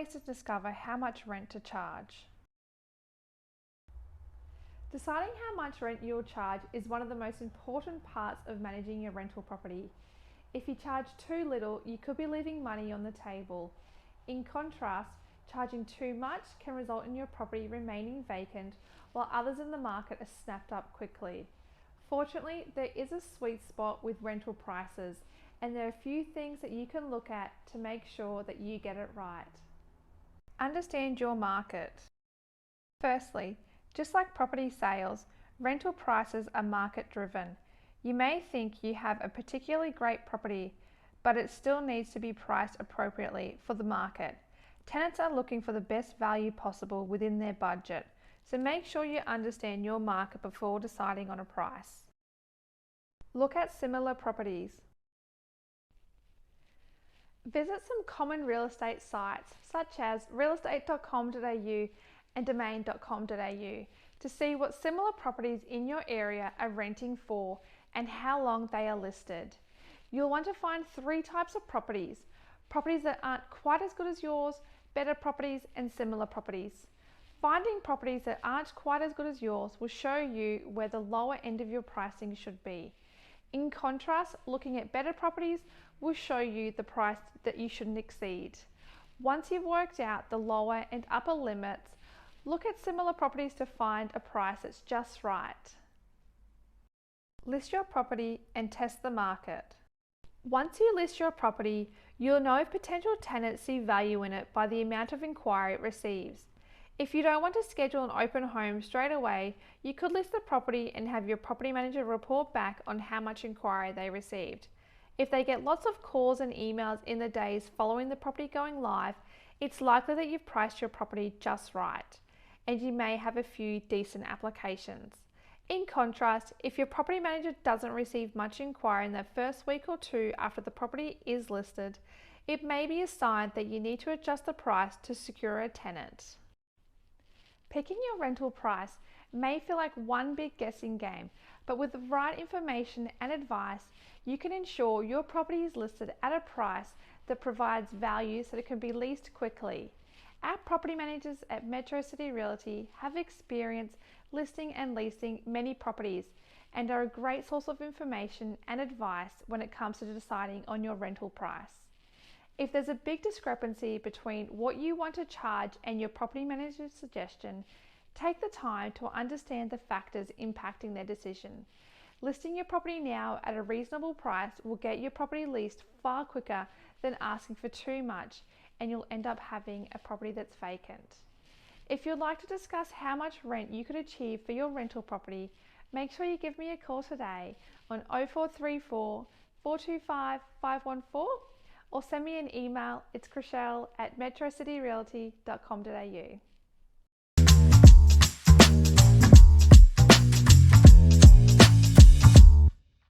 ways to discover how much rent to charge. Deciding how much rent you'll charge is one of the most important parts of managing your rental property. If you charge too little, you could be leaving money on the table. In contrast, charging too much can result in your property remaining vacant while others in the market are snapped up quickly. Fortunately, there is a sweet spot with rental prices, and there are a few things that you can look at to make sure that you get it right. Understand your market. Firstly, just like property sales, rental prices are market driven. You may think you have a particularly great property, but it still needs to be priced appropriately for the market. Tenants are looking for the best value possible within their budget, so make sure you understand your market before deciding on a price. Look at similar properties. Visit some common real estate sites such as realestate.com.au and domain.com.au to see what similar properties in your area are renting for and how long they are listed. You'll want to find three types of properties: properties that aren't quite as good as yours, better properties, and similar properties. Finding properties that aren't quite as good as yours will show you where the lower end of your pricing should be. In contrast, looking at better properties will show you the price that you shouldn't exceed. Once you've worked out the lower and upper limits, look at similar properties to find a price that's just right. List your property and test the market. Once you list your property, you'll know if potential tenants see value in it by the amount of inquiry it receives. If you don't want to schedule an open home straight away, you could list the property and have your property manager report back on how much inquiry they received. If they get lots of calls and emails in the days following the property going live, it's likely that you've priced your property just right, and you may have a few decent applications. In contrast, if your property manager doesn't receive much inquiry in the first week or two after the property is listed, it may be a sign that you need to adjust the price to secure a tenant. Picking your rental price may feel like one big guessing game, but with the right information and advice, you can ensure your property is listed at a price that provides value so that it can be leased quickly. Our property managers at Metro City Realty have experience listing and leasing many properties and are a great source of information and advice when it comes to deciding on your rental price. If there's a big discrepancy between what you want to charge and your property manager's suggestion, take the time to understand the factors impacting their decision. Listing your property now at a reasonable price will get your property leased far quicker than asking for too much, and you'll end up having a property that's vacant. If you'd like to discuss how much rent you could achieve for your rental property, make sure you give me a call today on 0434 425 514 or send me an email. It's Chriselle at metrocityrealty.com.au.